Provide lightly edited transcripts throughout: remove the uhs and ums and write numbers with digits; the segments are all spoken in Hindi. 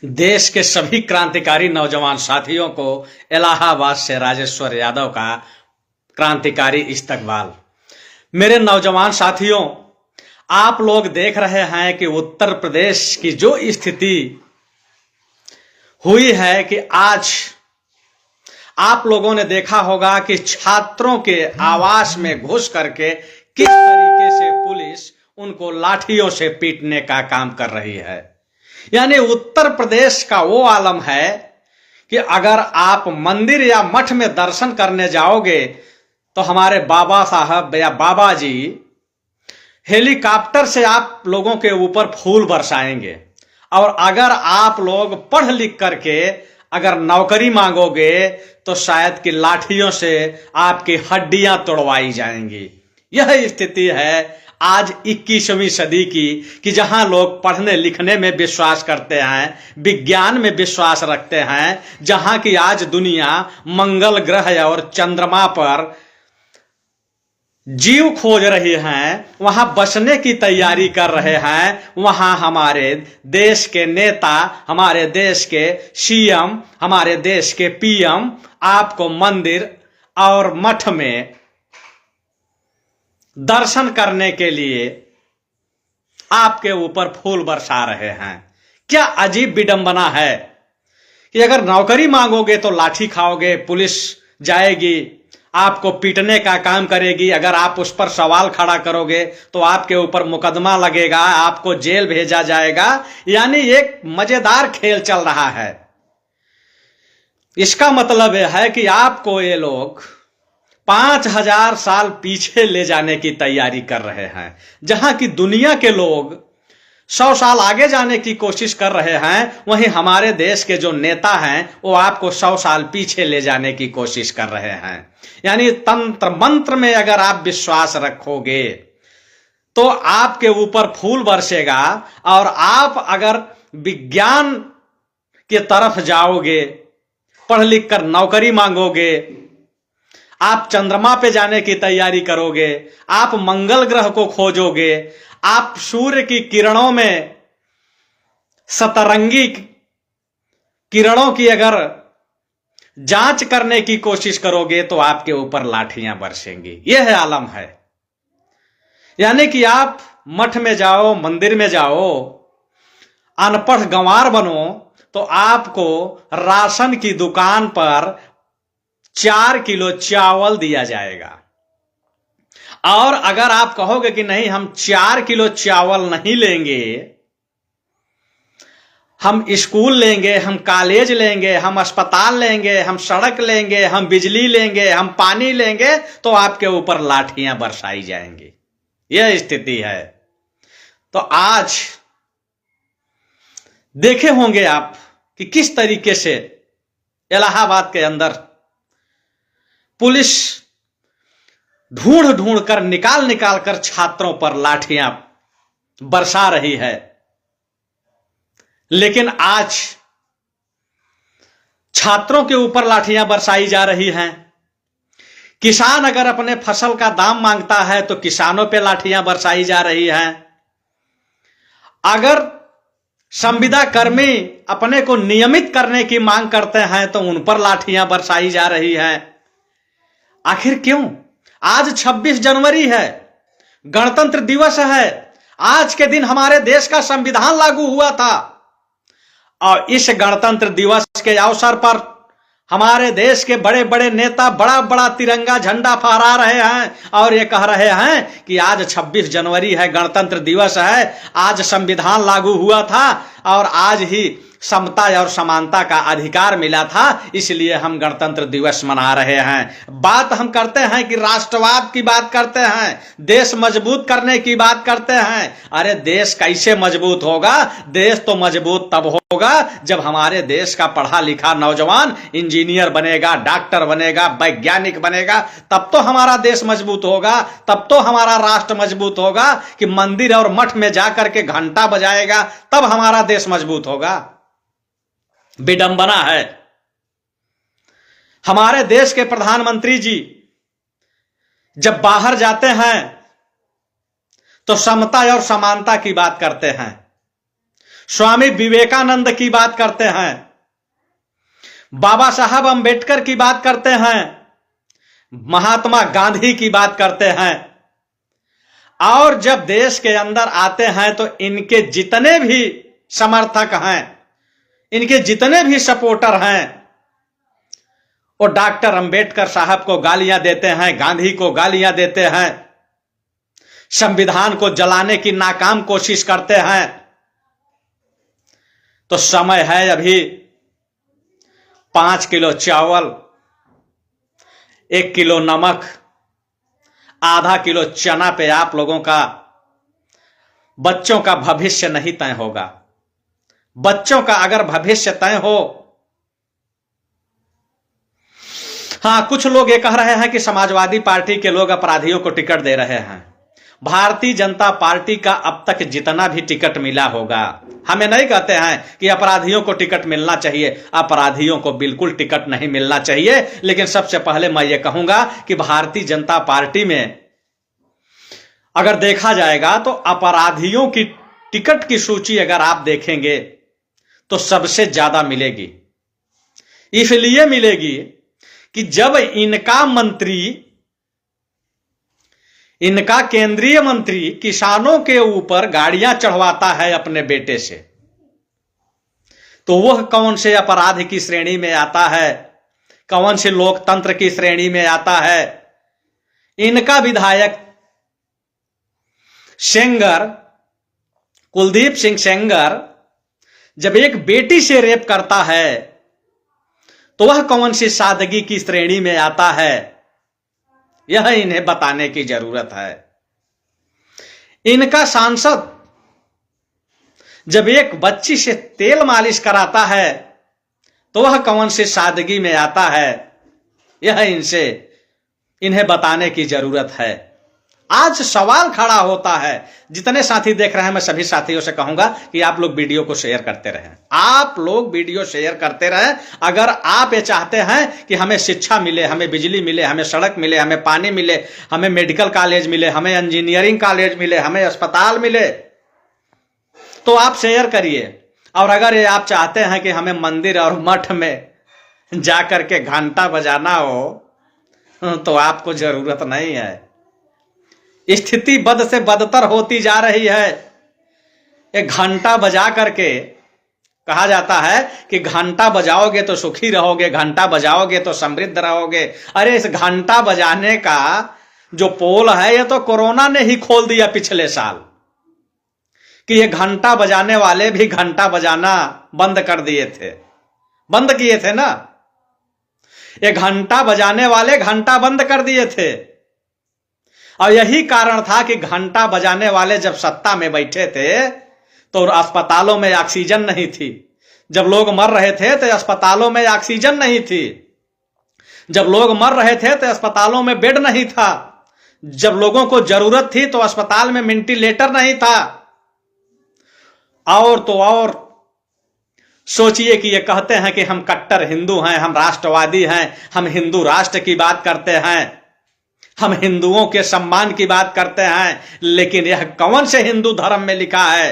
देश के सभी क्रांतिकारी नौजवान साथियों को इलाहाबाद से राजेश्वर यादव का क्रांतिकारी इस्तकबाल। मेरे नौजवान साथियों, आप लोग देख रहे हैं कि उत्तर प्रदेश की जो स्थिति हुई है कि आज आप लोगों ने देखा होगा कि छात्रों के आवास में घुस करके किस तरीके से पुलिस उनको लाठियों से पीटने का काम कर रही है। यानी उत्तर प्रदेश का वो आलम है कि अगर आप मंदिर या मठ में दर्शन करने जाओगे तो हमारे बाबा साहब या बाबा जी हेलीकॉप्टर से आप लोगों के ऊपर फूल बरसाएंगे, और अगर आप लोग पढ़ लिख करके अगर नौकरी मांगोगे तो शायद कि लाठियों से आपकी हड्डियां तोड़वाई जाएंगी। यह स्थिति है आज 21वीं सदी की कि जहां लोग पढ़ने लिखने में विश्वास करते हैं, विज्ञान में विश्वास रखते हैं, जहां की आज दुनिया मंगल ग्रह और चंद्रमा पर जीव खोज रही हैं, वहां बसने की तैयारी कर रहे हैं, वहां हमारे देश के नेता, हमारे देश के सीएम, हमारे देश के पीएम आपको मंदिर और मठ में दर्शन करने के लिए आपके ऊपर फूल बरसा रहे हैं। क्या अजीब विडंबना है कि अगर नौकरी मांगोगे तो लाठी खाओगे, पुलिस जाएगी, आपको पीटने का काम करेगी, अगर आप उस पर सवाल खड़ा करोगे तो आपके ऊपर मुकदमा लगेगा, आपको जेल भेजा जाएगा। यानी एक मजेदार खेल चल रहा है। इसका मतलब है कि आपको ये लोग 5000 साल पीछे ले जाने की तैयारी कर रहे हैं। जहां की दुनिया के लोग 100 साल आगे जाने की कोशिश कर रहे हैं, वहीं हमारे देश के जो नेता हैं वो आपको 100 साल पीछे ले जाने की कोशिश कर रहे हैं। यानी तंत्र मंत्र में अगर आप विश्वास रखोगे तो आपके ऊपर फूल बरसेगा, और आप अगर विज्ञान की तरफ जाओगे, पढ़ लिख कर नौकरी मांगोगे, आप चंद्रमा पे जाने की तैयारी करोगे, आप मंगल ग्रह को खोजोगे, आप सूर्य की किरणों में सतरंगी किरणों की अगर जांच करने की कोशिश करोगे तो आपके ऊपर लाठियां बरसेंगी। यह आलम है। यानी कि आप मठ में जाओ, मंदिर में जाओ, अनपढ़ गंवार बनो तो आपको राशन की दुकान पर 4 किलो चावल दिया जाएगा। और अगर आप कहोगे कि नहीं, हम 4 किलो चावल नहीं लेंगे, हम स्कूल लेंगे, हम कॉलेज लेंगे, हम अस्पताल लेंगे, हम सड़क लेंगे, हम बिजली लेंगे, हम पानी लेंगे, तो आपके ऊपर लाठियां बरसाई जाएंगी। यह स्थिति है। तो आज देखे होंगे आप कि किस तरीके से इलाहाबाद के अंदर पुलिस ढूंढ ढूंढ कर, निकाल निकाल कर छात्रों पर लाठियां बरसा रही है। लेकिन आज छात्रों के ऊपर लाठियां बरसाई जा रही हैं। किसान अगर अपने फसल का दाम मांगता है तो किसानों पे लाठियां बरसाई जा रही हैं। अगर संविदा कर्मी अपने को नियमित करने की मांग करते हैं तो उन पर लाठियां बरसाई जा रही हैं। आखिर क्यों? आज 26 जनवरी है, गणतंत्र दिवस है। आज के दिन हमारे देश का संविधान लागू हुआ था, और इस गणतंत्र दिवस के अवसर पर हमारे देश के बड़े बड़े नेता बड़ा बड़ा तिरंगा झंडा फहरा रहे हैं और ये कह रहे हैं कि आज 26 जनवरी है, गणतंत्र दिवस है, आज संविधान लागू हुआ था और आज ही समता और समानता का अधिकार मिला था, इसलिए हम गणतंत्र दिवस मना रहे हैं। बात हम करते हैं कि राष्ट्रवाद की बात करते हैं, देश मजबूत करने की बात करते हैं। अरे देश कैसे मजबूत होगा? देश तो मजबूत तब होगा जब हमारे देश का पढ़ा लिखा नौजवान इंजीनियर बनेगा, डॉक्टर बनेगा, वैज्ञानिक बनेगा, तब तो हमारा देश मजबूत होगा, तब तो हमारा राष्ट्र मजबूत होगा। कि मंदिर और मठ में जाकर के घंटा बजाएगा तब हमारा देश मजबूत होगा। विडंबना है। हमारे देश के प्रधानमंत्री जी जब बाहर जाते हैं तो समता और समानता की बात करते हैं, स्वामी विवेकानंद की बात करते हैं, बाबा साहब अंबेडकर की बात करते हैं, महात्मा गांधी की बात करते हैं। और जब देश के अंदर आते हैं तो इनके जितने भी समर्थक हैं, इनके जितने भी सपोर्टर हैं, वो डॉक्टर अंबेडकर साहब को गालियां देते हैं, गांधी को गालियां देते हैं, संविधान को जलाने की नाकाम कोशिश करते हैं। तो समय है अभी 5 किलो चावल, 1 किलो नमक, आधा किलो चना पे आप लोगों का, बच्चों का भविष्य नहीं तय होगा। बच्चों का अगर भविष्य तय हो, हां, कुछ लोग ये कह रहे हैं कि समाजवादी पार्टी के लोग अपराधियों को टिकट दे रहे हैं। भारतीय जनता पार्टी का अब तक जितना भी टिकट मिला होगा, हमें नहीं कहते हैं कि अपराधियों को टिकट मिलना चाहिए, अपराधियों को बिल्कुल टिकट नहीं मिलना चाहिए। लेकिन सबसे पहले मैं ये कहूंगा कि भारतीय जनता पार्टी में अगर देखा जाएगा तो अपराधियों की टिकट की सूची अगर आप देखेंगे तो सबसे ज्यादा मिलेगी। इसलिए मिलेगी कि जब इनका केंद्रीय मंत्री किसानों के ऊपर गाड़ियां चढ़वाता है अपने बेटे से, तो वह कौन से अपराध की श्रेणी में आता है, कौन से लोकतंत्र की श्रेणी में आता है। इनका विधायक सेंगर, कुलदीप सिंह सेंगर, जब एक बेटी से रेप करता है तो वह कौन सी सादगी की श्रेणी में आता है, यह इन्हें बताने की जरूरत है। इनका सांसद जब एक बच्ची से तेल मालिश कराता है तो वह कौन सी सादगी में आता है, यह इन्हें बताने की जरूरत है। आज सवाल खड़ा होता है, जितने साथी देख रहे हैं मैं सभी साथियों से कहूंगा कि आप लोग वीडियो को शेयर करते रहें, आप लोग वीडियो शेयर करते रहें। अगर आप ये चाहते हैं कि हमें शिक्षा मिले, हमें बिजली मिले, हमें सड़क मिले, हमें पानी मिले, हमें मेडिकल कॉलेज मिले, हमें इंजीनियरिंग कॉलेज मिले, हमें अस्पताल मिले, तो आप शेयर करिए। और अगर ये आप चाहते हैं कि हमें मंदिर और मठ में जाकर के घंटा बजाना हो तो आपको जरूरत नहीं है। स्थिति बद से बदतर होती जा रही है। एक घंटा बजा करके कहा जाता है कि घंटा बजाओगे तो सुखी रहोगे, घंटा बजाओगे तो समृद्ध रहोगे। अरे इस घंटा बजाने का जो पोल है ये तो कोरोना ने ही खोल दिया पिछले साल, कि ये घंटा बजाने वाले भी घंटा बजाना बंद कर दिए थे, बंद किए थे ना। ये घंटा बजाने वाले घंटा बंद कर दिए थे। और यही कारण था कि घंटा बजाने वाले जब सत्ता में बैठे थे तो अस्पतालों में ऑक्सीजन नहीं थी। जब लोग मर रहे थे तो अस्पतालों में ऑक्सीजन नहीं थी। जब लोग मर रहे थे तो अस्पतालों में बेड नहीं था। जब लोगों को जरूरत थी तो अस्पताल में वेंटिलेटर नहीं था। और तो और सोचिए कि ये कहते हैं कि हम कट्टर हिंदू हैं, हम राष्ट्रवादी हैं, हम हिंदू राष्ट्र की बात करते हैं, हम हिंदुओं के सम्मान की बात करते हैं। लेकिन यह कौन से हिंदू धर्म में लिखा है,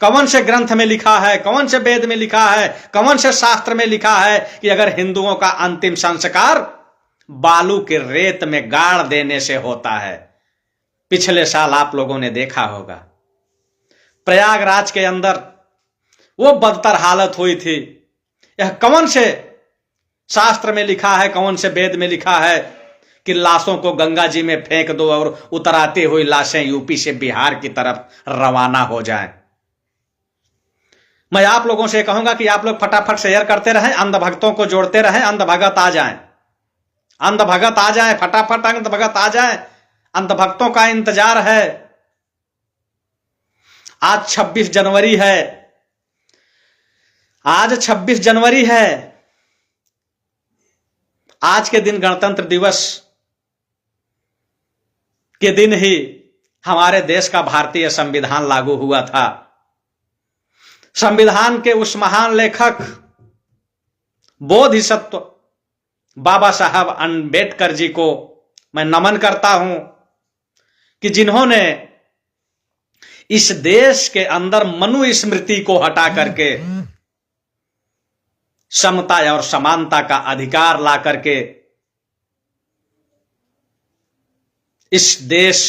कौन से ग्रंथ में लिखा है, कौन से वेद में लिखा है, कौन से शास्त्र में लिखा है कि अगर हिंदुओं का अंतिम संस्कार बालू के रेत में गाड़ देने से होता है। पिछले साल आप लोगों ने देखा होगा प्रयागराज के अंदर वो बदतर हालत हुई थी। यह कौन से शास्त्र में लिखा है, कौन से वेद में लिखा है कि लाशों को गंगा जी में फेंक दो और उतराती हुई लाशें यूपी से बिहार की तरफ रवाना हो जाएं। मैं आप लोगों से कहूंगा कि आप लोग फटाफट शेयर करते रहें, अंधभक्तों को जोड़ते रहें, अंधभगत आ जाएं, अंधभगत आ जाएं, फटाफट अंधभगत आ जाएं। अंधभक्तों का इंतजार है। आज 26 जनवरी है, आज 26 जनवरी है। आज के दिन गणतंत्र दिवस के दिन ही हमारे देश का भारतीय संविधान लागू हुआ था। संविधान के उस महान लेखक बोधिसत्व बाबा साहब अंबेडकर जी को मैं नमन करता हूं कि जिन्होंने इस देश के अंदर मनुस्मृति को हटा करके समता और समानता का अधिकार ला करके इस देश,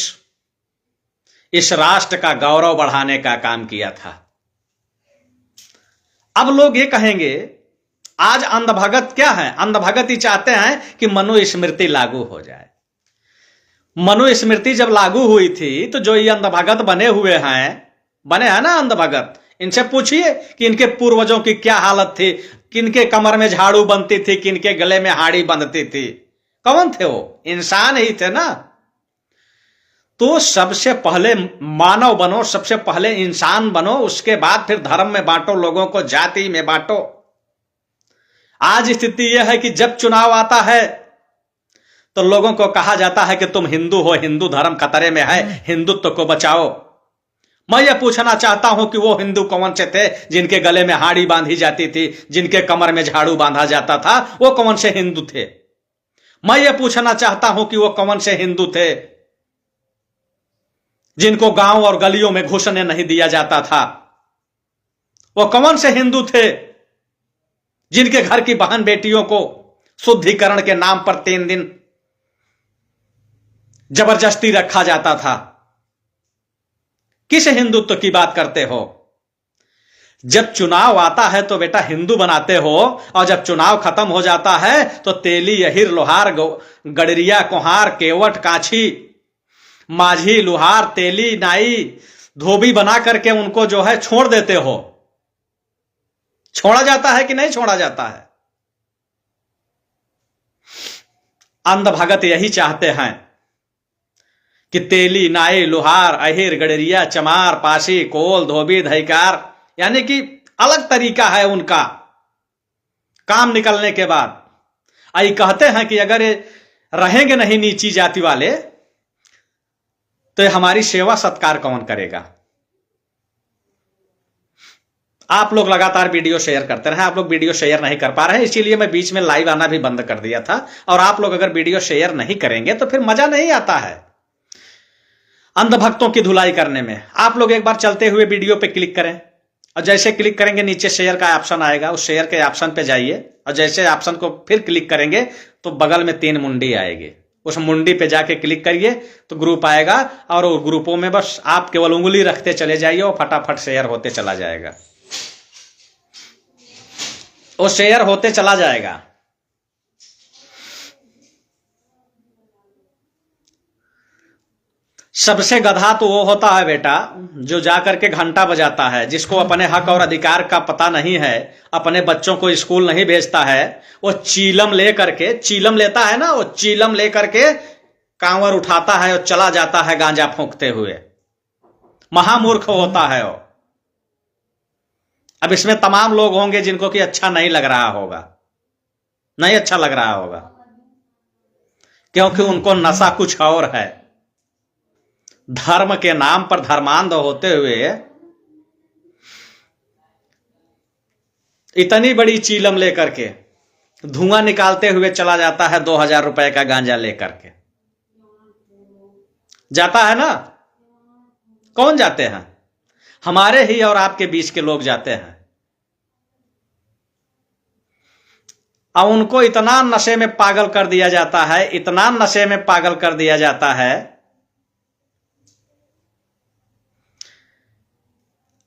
इस राष्ट्र का गौरव बढ़ाने का काम किया था। अब लोग ये कहेंगे आज अंधभगत क्या है? अंधभगत ही चाहते हैं कि मनुस्मृति लागू हो जाए। मनुस्मृति जब लागू हुई थी तो जो ये अंधभगत बने हैं ना अंधभगत, इनसे पूछिए कि इनके पूर्वजों की क्या हालत थी, किनके कमर में झाड़ू बंधती थी, किनके गले में हाड़ी बंधती थी। कौन थे वो? इंसान ही थे ना। तो सबसे पहले मानव बनो, सबसे पहले इंसान बनो, उसके बाद फिर धर्म में बांटो, लोगों को जाति में बांटो। आज स्थिति यह है कि जब चुनाव आता है तो लोगों को कहा जाता है कि तुम हिंदू हो, हिंदू धर्म खतरे में है, हिंदुत्व को बचाओ। मैं यह पूछना चाहता हूं कि वो हिंदू कौन से थे जिनके गले में हाड़ी बांधी जाती थी, जिनके कमर में झाड़ू बांधा जाता था? वो कौन से हिंदू थे? मैं यह पूछना चाहता हूं कि वो कौन से हिंदू थे जिनको गांव और गलियों में घुसने नहीं दिया जाता था? वो कौन से हिंदू थे जिनके घर की बहन बेटियों को शुद्धिकरण के नाम पर 3 दिन जबरदस्ती रखा जाता था? किस हिंदुत्व की बात करते हो? जब चुनाव आता है तो बेटा हिंदू बनाते हो, और जब चुनाव खत्म हो जाता है तो तेली, अहिर, लोहार, गडरिया, कुहार, केवट, काछी, माझी, लुहार, तेली, नाई, धोबी बना करके उनको जो है छोड़ देते हो। छोड़ा जाता है कि नहीं छोड़ा जाता है? अंधभगत यही चाहते हैं कि तेली, नाई, लुहार, अहिर, गडरिया, चमार, पासी, कोल, धोबी, धैकार, यानी कि अलग तरीका है उनका काम निकलने के बाद। आई कहते हैं कि अगर रहेंगे नहीं नीची जाति वाले तो हमारी सेवा सत्कार कौन करेगा? आप लोग लगातार वीडियो शेयर करते रहे, आप लोग वीडियो शेयर नहीं कर पा रहे, इसीलिए मैं बीच में लाइव आना भी बंद कर दिया था। और आप लोग अगर वीडियो शेयर नहीं करेंगे तो फिर मजा नहीं आता है अंधभक्तों की धुलाई करने में। आप लोग एक बार चलते हुए वीडियो पे क्लिक करें, और जैसे क्लिक करेंगे नीचे शेयर का ऑप्शन आएगा, उस शेयर के ऑप्शन पे जाइए, और जैसे ऑप्शन को फिर क्लिक करेंगे तो बगल में 3 मुंडी आएगी, उस मुंडी पे जाके क्लिक करिए तो ग्रुप आएगा, और वो ग्रुपों में बस आप केवल उंगली रखते चले जाइए और फटाफट शेयर होते चला जाएगा, वो शेयर होते चला जाएगा। सबसे गधा तो वो होता है बेटा जो जाकर के घंटा बजाता है, जिसको अपने हक और अधिकार का पता नहीं है, अपने बच्चों को स्कूल नहीं भेजता है। वो चीलम लेकर के, चीलम लेता है ना, वो चीलम लेकर के कांवर उठाता है और चला जाता है गांजा फूंकते हुए। महामूर्ख होता है वो। अब इसमें तमाम लोग होंगे जिनको कि अच्छा नहीं लग रहा होगा, नहीं अच्छा लग रहा होगा, क्योंकि उनको नशा कुछ और है। धर्म के नाम पर धर्मांध होते हुए इतनी बड़ी चीलम लेकर के धुआं निकालते हुए चला जाता है 2000 रुपए का गांजा लेकर के जाता है ना। कौन जाते हैं? हमारे ही और आपके बीच के लोग जाते हैं। अब उनको इतना नशे में पागल कर दिया जाता है, इतना नशे में पागल कर दिया जाता है,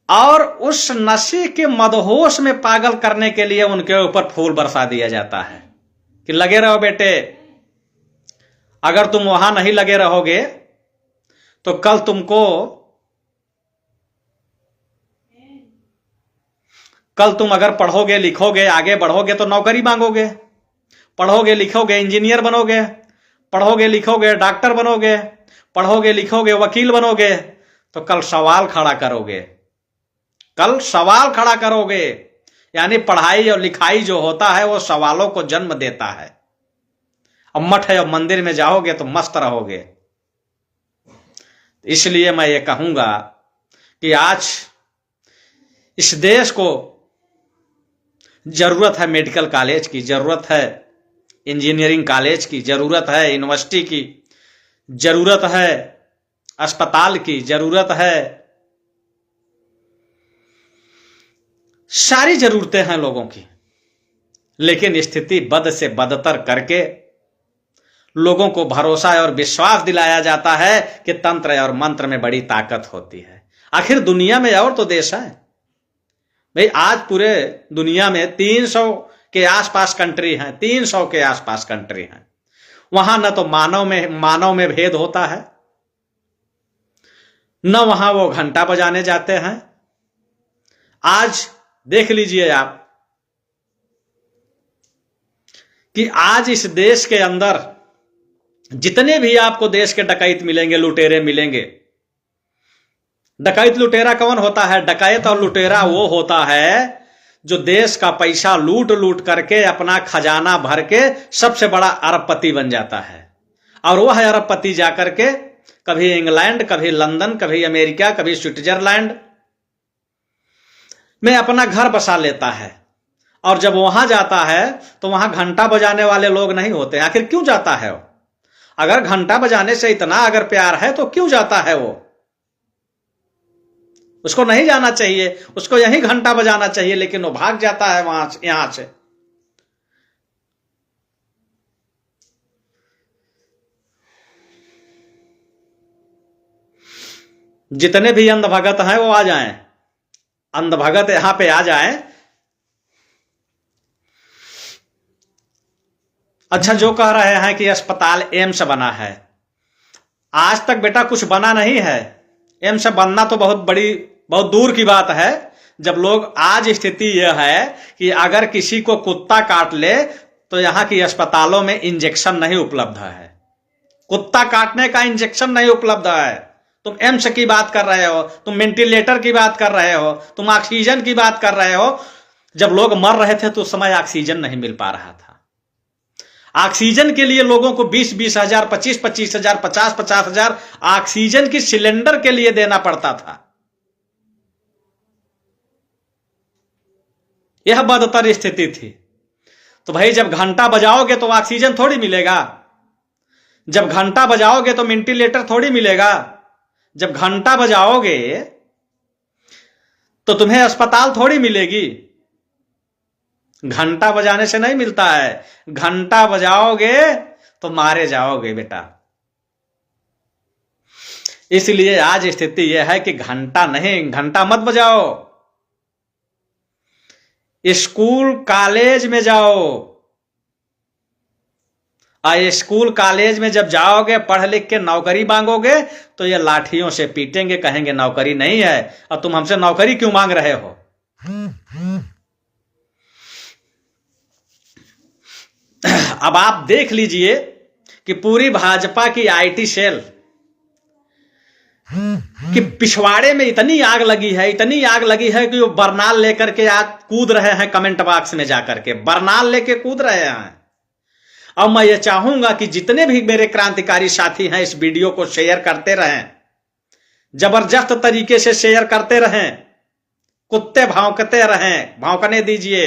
और उस नशे के मदहोश में पागल करने के लिए उनके ऊपर फूल बरसा दिया जाता है कि लगे रहो बेटे, अगर तुम वहां नहीं लगे रहोगे तो कल तुम अगर पढ़ोगे लिखोगे आगे बढ़ोगे तो नौकरी मांगोगे, पढ़ोगे लिखोगे इंजीनियर बनोगे, पढ़ोगे लिखोगे डॉक्टर बनोगे, पढ़ोगे लिखोगे वकील बनोगे, तो कल सवाल खड़ा करोगे, कल सवाल खड़ा करोगे। यानी पढ़ाई और लिखाई जो होता है वो सवालों को जन्म देता है। अब मठ और मंदिर में जाओगे तो मस्त रहोगे। इसलिए मैं ये कहूंगा कि आज इस देश को जरूरत है मेडिकल कॉलेज की, जरूरत है इंजीनियरिंग कॉलेज की, जरूरत है यूनिवर्सिटी की, जरूरत है अस्पताल की, जरूरत है सारी जरूरतें हैं लोगों की, लेकिन स्थिति बद से बदतर करके लोगों को भरोसा और विश्वास दिलाया जाता है कि तंत्र और मंत्र में बड़ी ताकत होती है। आखिर दुनिया में और तो देश है भाई, आज पूरे दुनिया में 300 के आसपास कंट्री हैं, 300 के आसपास कंट्री हैं। वहां न तो मानव में भेद होता है, न वहां वो घंटा बजाने जाते हैं। आज देख लीजिए आप कि आज इस देश के अंदर जितने भी आपको देश के डकैत मिलेंगे, लुटेरे मिलेंगे, डकैत लुटेरा कौन होता है? डकैत और लुटेरा वो होता है जो देश का पैसा लूट लूट करके अपना खजाना भर के सबसे बड़ा अरबपति बन जाता है, और वह अरबपति जाकर के कभी इंग्लैंड, कभी लंदन, कभी अमेरिका, कभी स्विट्जरलैंड में अपना घर बसा लेता है। और जब वहां जाता है तो वहां घंटा बजाने वाले लोग नहीं होते। आखिर क्यों जाता है वो? अगर घंटा बजाने से इतना अगर प्यार है तो क्यों जाता है वो? उसको नहीं जाना चाहिए, उसको यही घंटा बजाना चाहिए, लेकिन वो भाग जाता है वहां से, यहां से। जितने भी अंधभगत हैं वो आ जाएं, अंधभगत यहां पे आ जाएं। अच्छा, जो कह रहे हैं कि अस्पताल एम्स बना है, आज तक बेटा कुछ बना नहीं है। एम्स बनना तो बहुत दूर की बात है। जब लोग, आज स्थिति यह है कि अगर किसी को कुत्ता काट ले तो यहां की अस्पतालों में इंजेक्शन नहीं उपलब्ध है, कुत्ता काटने का इंजेक्शन नहीं उपलब्ध है। तुम एम्स की बात कर रहे हो, तुम वेंटिलेटर की बात कर रहे हो, तुम ऑक्सीजन की बात कर रहे हो। जब लोग मर रहे थे तो उस समय ऑक्सीजन नहीं मिल पा रहा था। ऑक्सीजन के लिए लोगों को 20-20 हजार, 25-25 हजार, 50-50 हजार ऑक्सीजन की सिलेंडर के लिए देना पड़ता था। यह बदतर स्थिति थी। तो भाई, जब घंटा बजाओगे तो ऑक्सीजन थोड़ी मिलेगा, जब घंटा बजाओगे तो वेंटिलेटर थोड़ी मिलेगा, जब घंटा बजाओगे तो तुम्हें अस्पताल थोड़ी मिलेगी। घंटा बजाने से नहीं मिलता है, घंटा बजाओगे तो मारे जाओगे बेटा। इसलिए आज स्थिति यह है कि घंटा नहीं, घंटा मत बजाओ। स्कूल कॉलेज में जाओ, स्कूल कॉलेज में जब जाओगे, पढ़ लिख के नौकरी मांगोगे तो ये लाठियों से पीटेंगे, कहेंगे नौकरी नहीं है और तुम हमसे नौकरी क्यों मांग रहे हो। अब आप देख लीजिए कि पूरी भाजपा की आईटी सेल कि पिछवाड़े में इतनी आग लगी है, इतनी आग लगी है कि वो बरनाल लेकर के आज कूद रहे हैं, कमेंट बॉक्स में जाकर के बरनाल लेके कूद रहे हैं। अब मैं ये चाहूंगा कि जितने भी मेरे क्रांतिकारी साथी हैं इस वीडियो को शेयर करते रहें, जबरदस्त तरीके से शेयर करते रहें, कुत्ते भौंकते रहें, भौंकने दीजिए।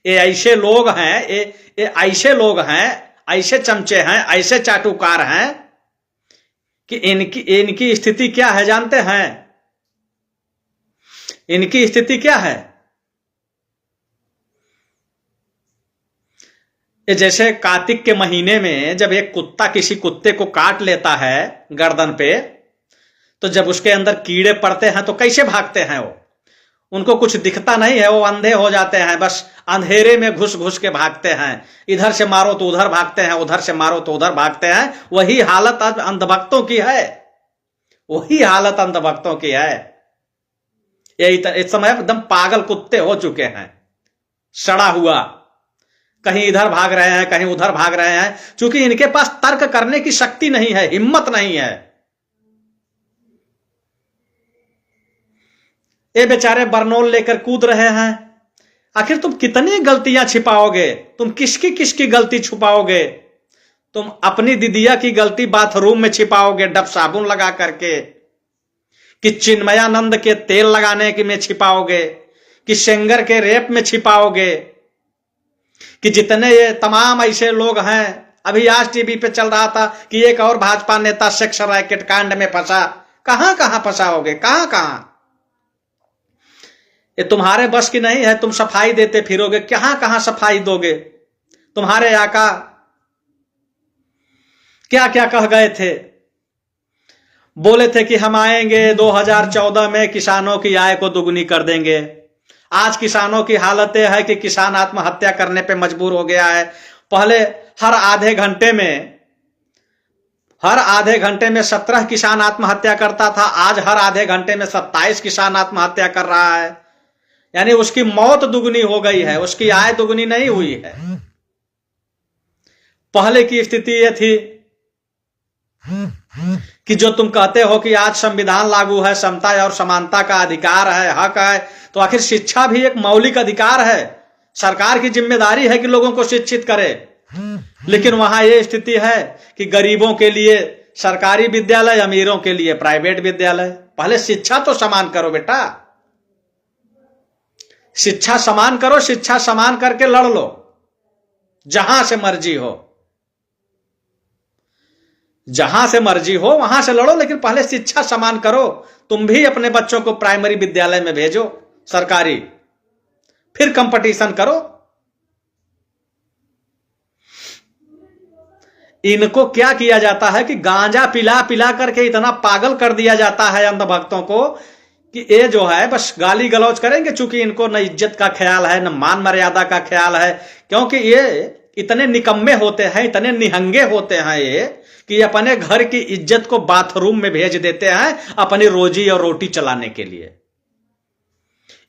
ये ऐसे लोग हैं, ये ऐसे लोग हैं, ऐसे चमचे हैं, ऐसे चाटुकार हैं कि इनकी स्थिति क्या है जानते हैं? इनकी स्थिति क्या है? ये जैसे कार्तिक के महीने में जब एक कुत्ता किसी कुत्ते को काट लेता है गर्दन पे, तो जब उसके अंदर कीड़े पड़ते हैं तो कैसे भागते हैं वो? उनको कुछ दिखता नहीं है, वो अंधे हो जाते हैं, बस अंधेरे में घुस घुस के भागते हैं। इधर से मारो तो उधर भागते हैं, उधर से मारो तो उधर भागते हैं। वही हालत आज अंधभक्तों की है, वही हालत अंधभक्तों की है। ये इस समय एकदम पागल कुत्ते हो चुके हैं, सड़ा हुआ, कहीं इधर भाग रहे हैं, कहीं उधर भाग रहे हैं, क्योंकि इनके पास तर्क करने की शक्ति नहीं है, हिम्मत नहीं है। ये बेचारे बरनौल लेकर कूद रहे हैं। आखिर तुम कितनी गलतियां छिपाओगे? तुम किसकी किसकी गलती छुपाओगे? तुम अपनी दीदिया की गलती बाथरूम में छिपाओगे डब साबुन लगा करके, कि चिन्मयानंद के तेल लगाने की में छिपाओगे, कि सेंगर के रेप में छिपाओगे, कि जितने ये तमाम ऐसे लोग हैं। अभी आज टीवी पे चल रहा था कि एक और भाजपा नेता सेक्स रैकेट कांड में फंसा। कहां कहां फंसा होगे, कहां कहां? ये तुम्हारे बस की नहीं है, तुम सफाई देते फिरोगे, कहां कहां सफाई दोगे। तुम्हारे आका क्या क्या कह गए थे, बोले थे कि हम आएंगे 2014 में किसानों की आय को दुगनी कर देंगे। आज किसानों की हालत यह है कि किसान आत्महत्या करने पे मजबूर हो गया है। पहले हर आधे घंटे में 17 किसान आत्महत्या करता था, आज हर आधे घंटे में 27 किसान आत्महत्या कर रहा है। यानी उसकी मौत दुगनी हो गई है, उसकी आय दुगनी नहीं हुई है। पहले की स्थिति यह थी कि जो तुम कहते हो कि आज संविधान लागू है, समता और समानता का अधिकार है, हक है, तो आखिर शिक्षा भी एक मौलिक अधिकार है। सरकार की जिम्मेदारी है कि लोगों को शिक्षित करे। लेकिन वहां यह स्थिति है कि गरीबों के लिए सरकारी विद्यालय, अमीरों के लिए प्राइवेट विद्यालय। पहले शिक्षा तो समान करो बेटा, शिक्षा समान करो, शिक्षा समान करके लड़ लो जहां से मर्जी हो, जहां से मर्जी हो वहां से लड़ो, लेकिन पहले शिक्षा समान करो। तुम भी अपने बच्चों को प्राइमरी विद्यालय में भेजो सरकारी, फिर कंपटीशन करो। इनको क्या किया जाता है कि गांजा पिला पिला करके इतना पागल कर दिया जाता है अंधभक्तों को कि ये जो है बस गाली गलौज करेंगे, चूंकि इनको न इज्जत का ख्याल है न मान मर्यादा का ख्याल है। क्योंकि ये इतने निकम्मे होते हैं, इतने निहंगे होते हैं ये कि अपने घर की इज्जत को बाथरूम में भेज देते हैं अपनी रोजी और रोटी चलाने के लिए।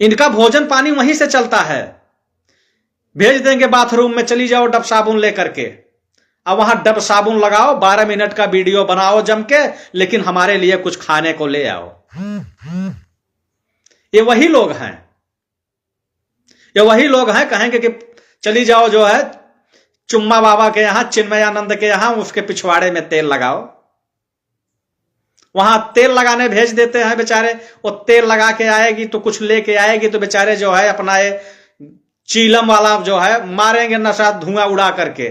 इनका भोजन पानी वहीं से चलता है, भेज देंगे बाथरूम में, चली जाओ डब साबुन लेकर के, अब वहां डब साबुन लगाओ, 12 मिनट का वीडियो बनाओ जम के, लेकिन हमारे लिए कुछ खाने को ले आओ। ये वही लोग हैं, ये वही लोग हैं, कहेंगे कि चली जाओ जो है चुम्मा बाबा के यहां, चिन्मयानंद के यहां, उसके पिछवाड़े में तेल लगाओ। वहां तेल लगाने भेज देते हैं बेचारे, वो तेल लगा के आएगी तो कुछ लेके आएगी तो बेचारे जो है अपना ये चीलम वाला जो है मारेंगे नशा, धुआं उड़ा करके।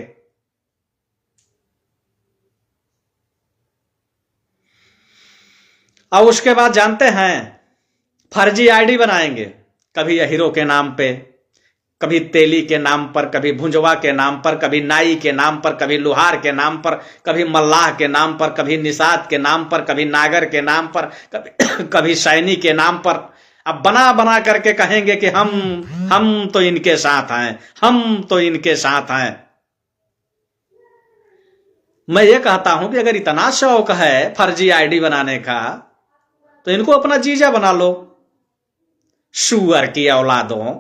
और उसके बाद जानते हैं फर्जी आईडी बनाएंगे, कभी हीरो के नाम पे, कभी तेली के नाम पर, कभी भुंजवा के नाम पर, कभी नाई के नाम पर, कभी लुहार के नाम पर, कभी मल्लाह के नाम पर, कभी निषाद के नाम पर, कभी नागर के नाम पर, कभी सैनी के नाम पर। अब बना बना करके कहेंगे कि हम तो इनके साथ हैं, हम तो इनके साथ हैं। मैं ये कहता हूं कि अगर इतना शौक है फर्जी आईडी बनाने का तो इनको अपना जीजा बना लो। सुअर की औलादों,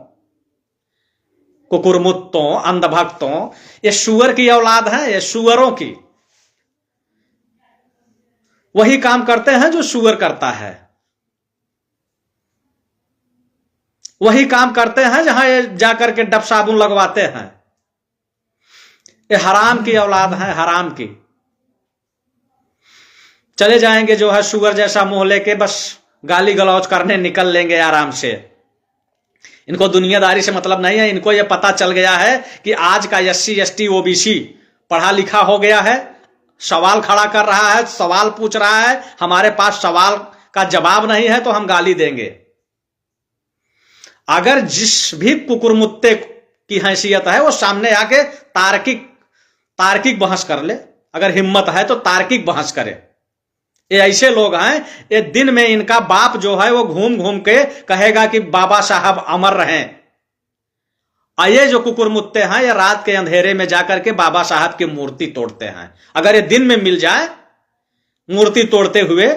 कुकुरमुत्तों, अंधभक्तों, ये सुअर की औलाद है, ये सुअरों की। वही काम करते हैं जो सुअर करता है, वही काम करते हैं जहां ये जाकर के डब साबुन लगवाते हैं। ये हराम की औलाद है, हराम की। चले जाएंगे जो है सुअर जैसा मुंह लेके, बस गाली गलौज करने निकल लेंगे आराम से। इनको दुनियादारी से मतलब नहीं है। इनको यह पता चल गया है कि आज का SC ST OBC पढ़ा लिखा हो गया है, सवाल खड़ा कर रहा है, सवाल पूछ रहा है, हमारे पास सवाल का जवाब नहीं है तो हम गाली देंगे। अगर जिस भी कुकुरमुत्ते की हैसियत है वो सामने आके तार्किक बहस कर ले, अगर हिम्मत है तो तार्किक बहस करे। ये ऐसे लोग हैं, ये दिन में इनका बाप जो है वो घूम घूम के कहेगा कि बाबा साहब अमर रहें, और ये जो कुकुरमुत्ते हैं ये रात के अंधेरे में जाकर के बाबा साहब की मूर्ति तोड़ते हैं। अगर ये दिन में मिल जाए मूर्ति तोड़ते हुए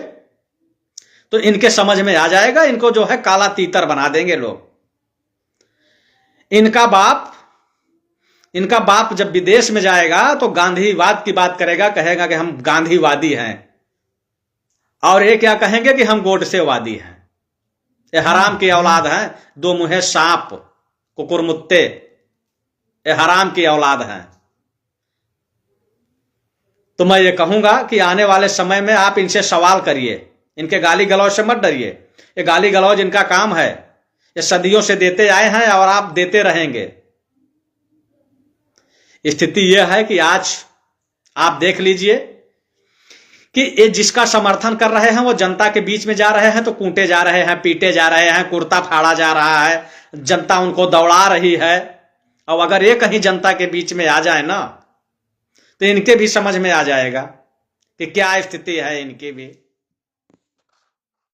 तो इनके समझ में आ जाएगा, इनको जो है काला तीतर बना देंगे लोग। इनका बाप जब विदेश में जाएगा तो गांधीवाद की बात करेगा, कहेगा कि हम गांधीवादी हैं, और ये क्या कहेंगे कि हम गोडसेवादी हैं। ये हराम की औलाद हैं, दो मुंहे सांप कुकुरमुत्ते, ये हराम की औलाद हैं। तो मैं ये कहूंगा कि आने वाले समय में आप इनसे सवाल करिए, इनके गाली गलौज से मत डरिए। ये गाली गलौज इनका काम है, ये सदियों से देते आए हैं और आप देते रहेंगे। स्थिति यह है कि आज आप देख लीजिए कि ये जिसका समर्थन कर रहे हैं वो जनता के बीच में जा रहे हैं तो कूटे जा रहे हैं, पीटे जा रहे हैं, कुर्ता फाड़ा जा रहा है, जनता उनको दौड़ा रही है। और अगर ये कहीं जनता के बीच में आ जाए ना तो इनके भी समझ में आ जाएगा कि क्या स्थिति है इनकी भी।